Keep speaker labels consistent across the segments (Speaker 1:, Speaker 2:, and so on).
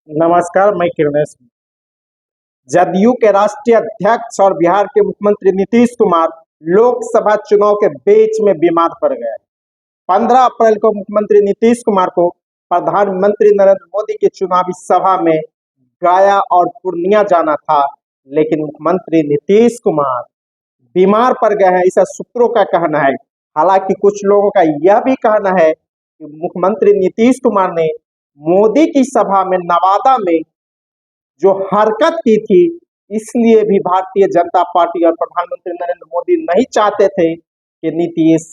Speaker 1: नमस्कार, मैं किरणेश हूं। जदयू के राष्ट्रीय अध्यक्ष और बिहार के मुख्यमंत्री नीतीश कुमार लोकसभा चुनाव के बीच में बीमार पड़ गए। 15 अप्रैल को मुख्यमंत्री नीतीश कुमार को प्रधानमंत्री नरेंद्र मोदी की चुनावी सभा में गया और पूर्णिया जाना था, लेकिन मुख्यमंत्री नीतीश कुमार बीमार पड़ गए हैं, ऐसा सूत्रों का कहना है। हालांकि कुछ लोगों का यह भी कहना है कि मुख्यमंत्री नीतीश कुमार ने मोदी की सभा में नवादा में जो हरकत की थी, इसलिए भी भारतीय जनता पार्टी और प्रधानमंत्री नरेंद्र मोदी नहीं चाहते थे कि नीतीश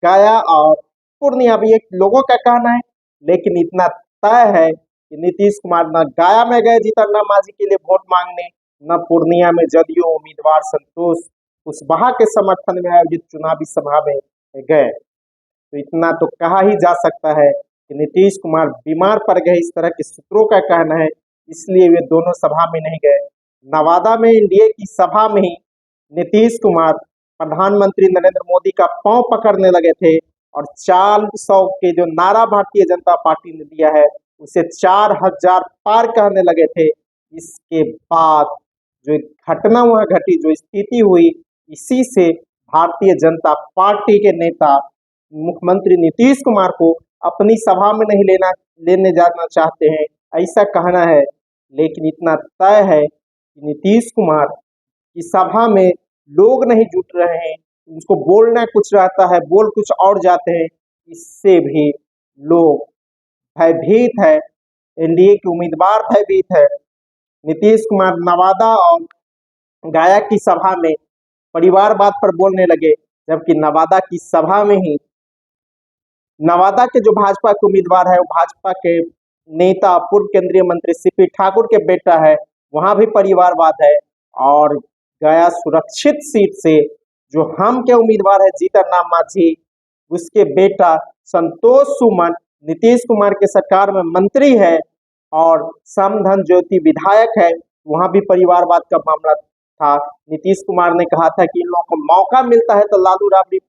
Speaker 1: गया और पूर्णिया भी। एक लोगों का कहना है, लेकिन इतना तय है कि नीतीश कुमार न गया में गए जीतन राम मांझी के लिए वोट मांगने, न पूर्णिया में जदयू उम्मीदवार संतोष कुशवाहा के समर्थन में आयोजित चुनावी सभा में गए। तो इतना तो कहा ही जा सकता है कि नीतीश कुमार बीमार पड़ गए, इस तरह के सूत्रों का कहना है, इसलिए वे दोनों सभा में नहीं गए। नवादा में एनडीए की सभा में ही नीतीश कुमार प्रधानमंत्री नरेंद्र मोदी का पांव पकड़ने लगे थे और 400 के जो नारा भारतीय जनता पार्टी ने दिया है उसे 4000 पार कहने लगे थे। इसके बाद जो घटना वहां घटी, जो स्थिति हुई, इसी से भारतीय जनता पार्टी के नेता मुख्यमंत्री नीतीश कुमार को अपनी सभा में नहीं लेने जाना चाहते हैं, ऐसा कहना है। लेकिन इतना तय है कि नीतीश कुमार की सभा में लोग नहीं जुट रहे हैं, उनको बोलना कुछ रहता है, बोल कुछ और जाते हैं। इससे भी लोग भयभीत है, एनडीए के उम्मीदवार भयभीत है। नीतीश कुमार नवादा और गया की सभा में परिवारवाद पर बोलने लगे, जबकि नवादा की सभा में ही नवादा के जो भाजपा के उम्मीदवार है, वो भाजपा के नेता पूर्व केंद्रीय मंत्री सीपी ठाकुर के बेटा है, वहां भी परिवारवाद है। और गया सुरक्षित सीट से जो हम के उम्मीदवार है जीतन राम मांझी, उसके बेटा संतोष सुमन नीतीश कुमार के सरकार में मंत्री है और समधन ज्योति विधायक है, वहां भी परिवारवाद का मामला था। नीतीश कुमार ने कहा था कि इन लोगों को मौका मिलता है तो लालू राबड़ी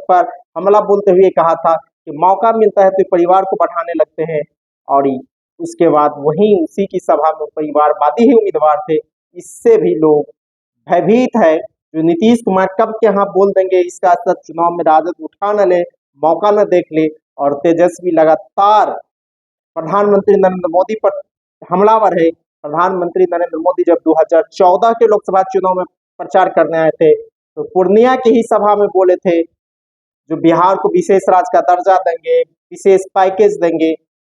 Speaker 1: पर हमला बोलते हुए कहा था कि मौका मिलता है तो परिवार को बढ़ाने लगते हैं। और उसके बाद वहीं उसी की सभा में परिवारवादी ही उम्मीदवार थे। इससे भी लोग भयभीत है, जो नीतीश कुमार कब के यहाँ बोल देंगे, इसका असर चुनाव में राजद उठा न ले, मौका न देख ले। और तेजस्वी लगातार प्रधानमंत्री नरेंद्र मोदी पर हमलावर है। प्रधानमंत्री नरेंद्र मोदी जब 2014 के लोकसभा चुनाव में प्रचार करने आए थे तो पूर्णिया की ही सभा में बोले थे जो बिहार को विशेष राज्य का दर्जा देंगे, विशेष पैकेज देंगे,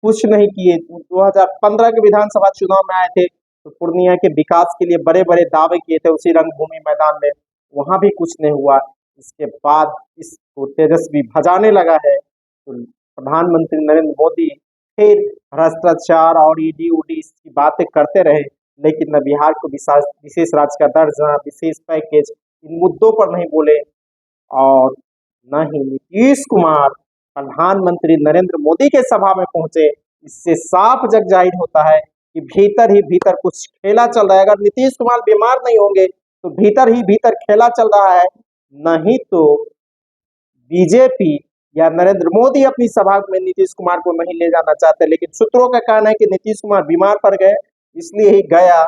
Speaker 1: कुछ नहीं किए। 2015 के विधानसभा चुनाव में आए थे तो पूर्णिया के विकास के लिए बड़े बड़े दावे किए थे उसी रंगभूमि मैदान में, वहां भी कुछ नहीं हुआ। इसके बाद इसको तेजस्वी भजाने लगा है तो प्रधानमंत्री नरेंद्र मोदी फिर भ्रष्टाचार और ईडी उडी की बातें करते रहे, लेकिन न बिहार को विशेष राज्य का दर्जा, विशेष पैकेज, इन मुद्दों पर नहीं बोले। और न ही नीतीश कुमार प्रधानमंत्री नरेंद्र मोदी के सभा में पहुंचे। इससे साफ जग जाहिर होता है कि भीतर ही भीतर कुछ खेला चल रहा है। अगर नीतीश कुमार बीमार नहीं होंगे तो भीतर ही भीतर खेला चल रहा है, नहीं तो बीजेपी या नरेंद्र मोदी अपनी सभा में नीतीश कुमार को नहीं ले जाना चाहते। लेकिन सूत्रों का कहना है कि नीतीश कुमार बीमार पड़ गए, इसलिए ही गया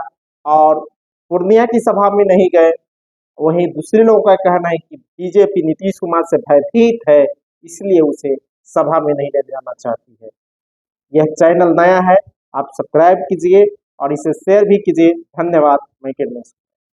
Speaker 1: और पूर्णिया की सभा में नहीं गए। वहीं दूसरे लोगों का कहना है कि बीजेपी नीतीश कुमार से भयभीत है, इसलिए उसे सभा में नहीं ले जाना चाहती है। यह चैनल नया है, आप सब्सक्राइब कीजिए और इसे शेयर भी कीजिए। धन्यवाद। मैं किरणेश।